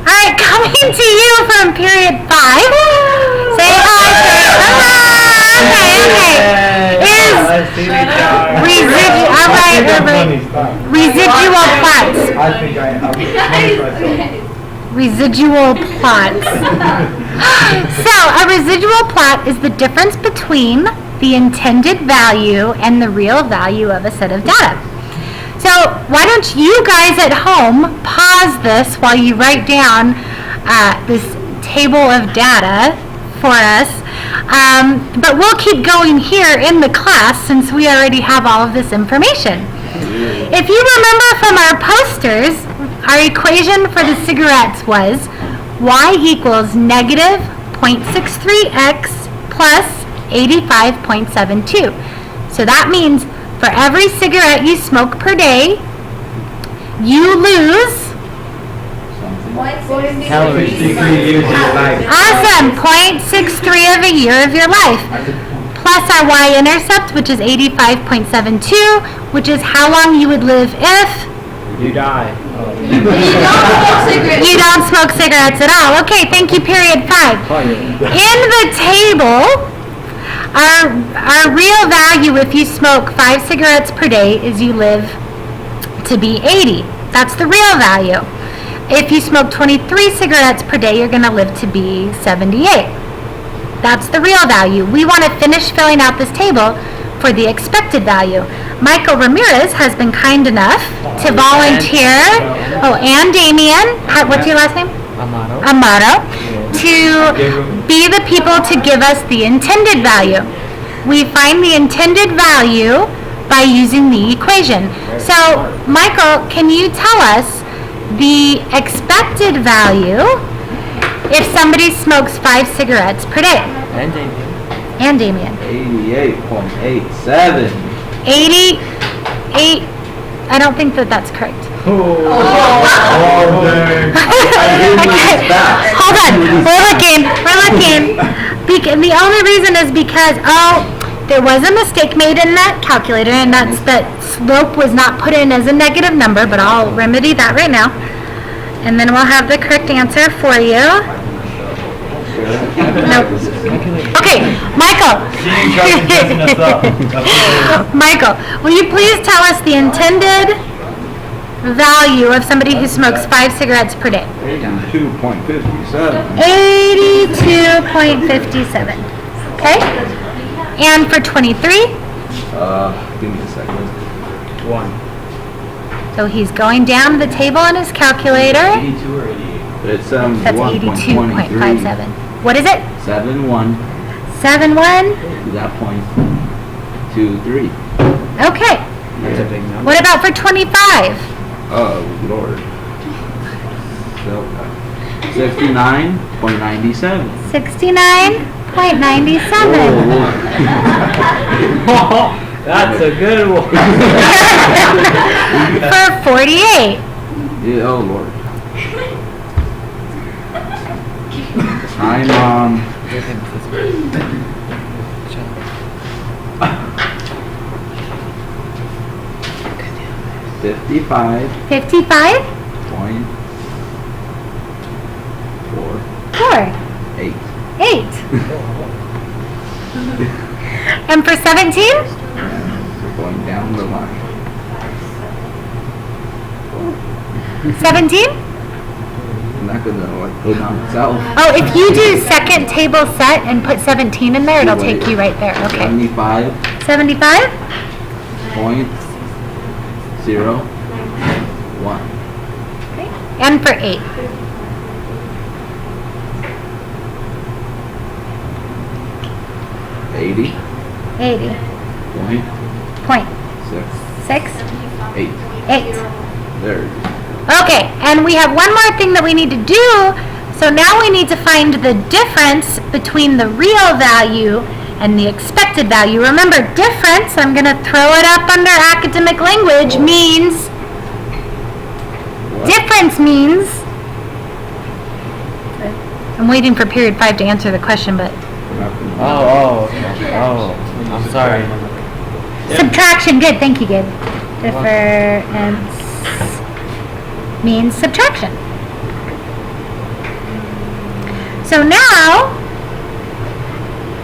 All right, coming to you from period 5. Say hi. Okay. Residual plots. Residual plots. So, a residual plot is the difference between the intended value and the real value of a set of data. So, why don't you guys at home pause this while you write down this table of data for us. But we'll keep going here in the class since we already have all of this information. If you remember from our posters, our equation for the cigarettes was y equals negative 0.63x plus 85.72. So that means for every cigarette you smoke per day, you lose awesome 0.63 of a year of your life, plus our y-intercept, which is 85.72, which is how long you would live if you die. You don't smoke cigarettes at all. Okay, thank you, period 5. In the table, our real value if you smoke 5 cigarettes per day is you live to be 80. That's the real value. If you smoke 23 cigarettes per day, you're going to live to be 78. That's the real value. We want to finish filling out this table for the expected value. Michael Ramirez has been kind enough to volunteer. Oh, and Damien. What's your last name? Amato. To be the people to give us the intended value. We find the intended value by using the equation. So, Michael, can you tell us the expected value if somebody smokes 5 cigarettes per day? And Damien. 88.87. 88. I don't think that's correct. Oh, dang. Okay. Hold on. We're looking. The only reason is because, there was a mistake made in that calculator, and that's that slope was not put in as a negative number, but I'll remedy that right now. And then we'll have the correct answer for you. Nope. Okay, Michael. Michael, will you please tell us the intended value of somebody who smokes 5 cigarettes per day? 82.57. 82.57. Okay? And for 23? Give me a second. 1. So he's going down the table on his calculator. 82 or 88? It's That's 82.57. What is it? 71. 71? That point. 23. Okay. That's a big number. What about for 25? Oh, Lord. 69.97. 69.97. Oh, that's a good one. For 48. Yeah, oh, Lord. I'm, 55. 55? Point 4. 4. 8. 8. And for 17? We're going down the line. 17? I'm not gonna go down itself. Oh, if you do second table set and put 17 in there, it'll take you right there. Okay. 75. 75? Point 0. 1. Okay. And for 8? 80. 80. Point Point. 6. 6? 8. 8. There it is. Okay, and we have one more thing that we need to do. So now we need to find the difference between the real value and the expected value. Remember, difference, I'm going to throw it up under academic language, means, difference means, I'm waiting for period 5 to answer the question, but. Oh, I'm sorry. Subtraction, good, thank you, good. Difference means subtraction. So now,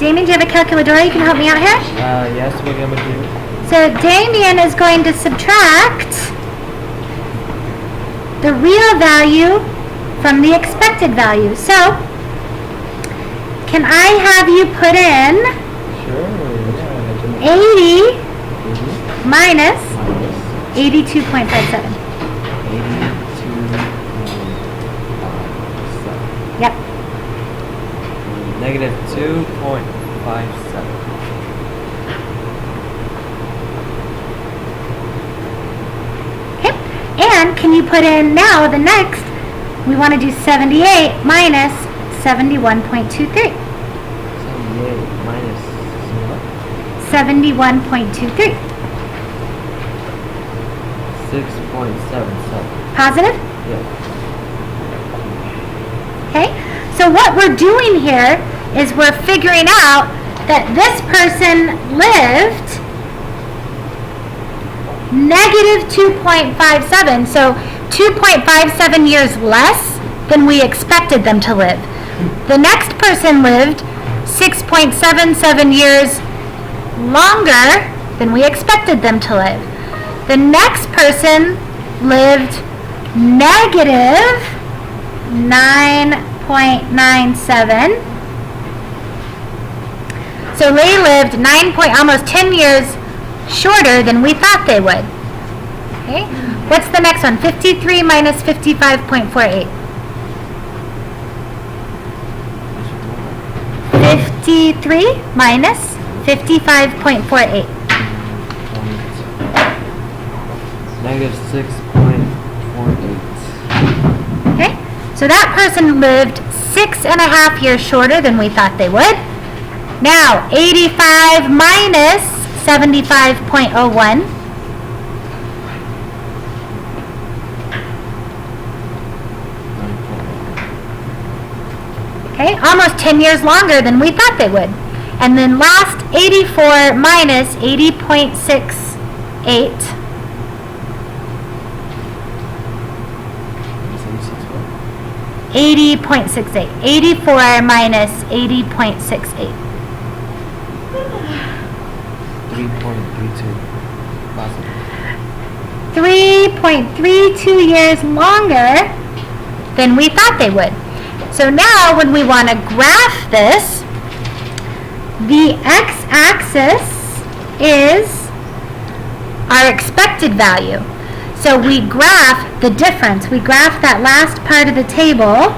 Damien, do you have a calculator? You can help me out here? Yes, what am I do? So Damien is going to subtract the real value from the expected value. So, can I have you put in Sure. 80 Mm-hmm. minus 82.57? 82.57. Yep. Negative 2.57. Okay. And can you put in now the next? We want to do 78 minus 71.23. 78 minus 71.23. 6.77. Positive? Yeah. Okay. So what we're doing here is we're figuring out that this person lived negative 2.57. So 2.57 years less than we expected them to live. The next person lived 6.77 years longer than we expected them to live. The next person lived negative 9.97. So they lived almost 10 years shorter than we thought they would. Okay? What's the next one? 53 minus 55.48. 53 minus 55.48. Negative 6.48. Okay? So that person lived 6.5 years shorter than we thought they would. Now, 85 minus 75.01. Okay, almost 10 years longer than we thought they would. And then last, 84 minus 80.68. 80.68. 84 minus 80.68. 3.32. Positive. 3.32 years longer than we thought they would. So now when we want to graph this, the x-axis is our expected value. So we graph the difference. We graph that last part of the table.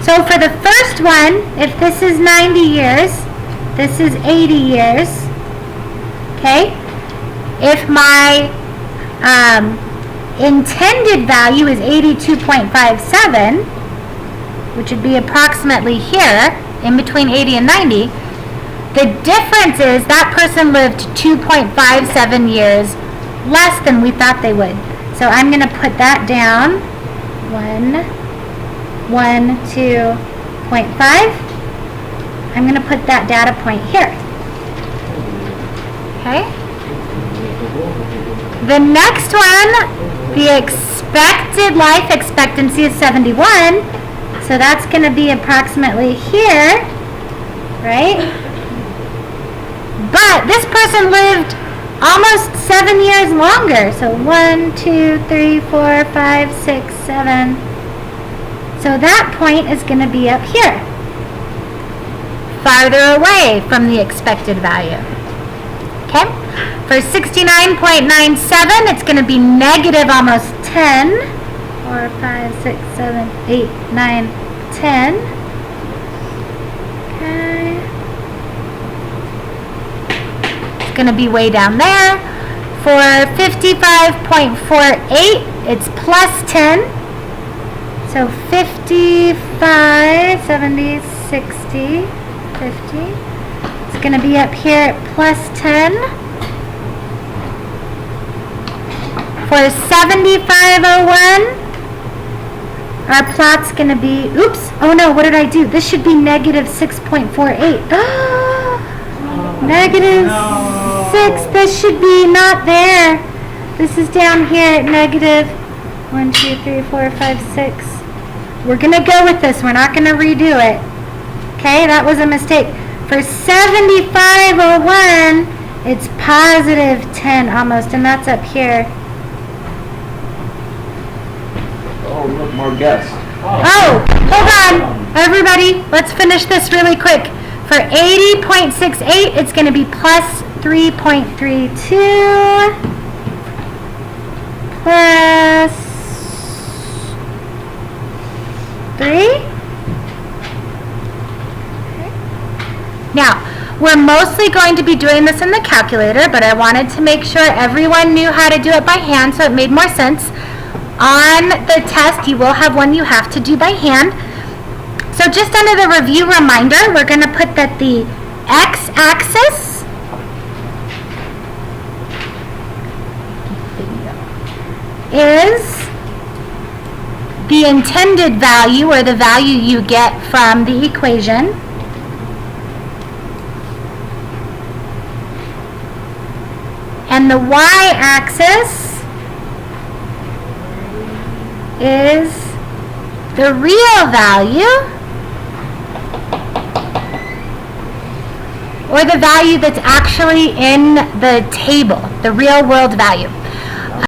So for the first one, if this is 90 years, this is 80 years. Okay? If my intended value is 82.57, which would be approximately here, in between 80 and 90, the difference is that person lived 2.57 years less than we thought they would. So I'm going to put that down. 2.5. I'm going to put that data point here. Okay? The next one, the expected life expectancy is 71. So that's going to be approximately here, right? But this person lived almost 7 years longer. So 1, 2, 3, 4, 5, 6, 7. So that point is going to be up here, farther away from the expected value. Okay? For 69.97, it's going to be negative almost 10. 4, 5, 6, 7, 8, 9, 10. Okay. It's going to be way down there. For 55.48, it's plus 10. So 55, 70, 60, 50. It's going to be up here at plus 10. For 7501, our plot's going to be, oops, oh no, what did I do? This should be negative 6.48. Negative 6, this should be not there. This is down here at negative 1, 2, 3, 4, 5, 6. We're going to go with this. We're not going to redo it. Okay, that was a mistake. For 7501, it's positive 10 almost, and that's up here. Oh, look, more guests. Oh, hold on. Everybody, let's finish this really quick. For 80.68, it's going to be plus 3.32 plus 3. Now, we're mostly going to be doing this in the calculator, but I wanted to make sure everyone knew how to do it by hand, so it made more sense. On the test, you will have one you have to do by hand. So just under the review reminder, we're going to put that the x-axis is the intended value, or the value you get from the equation. And the y-axis is the real value, or the value that's actually in the table, the real world value.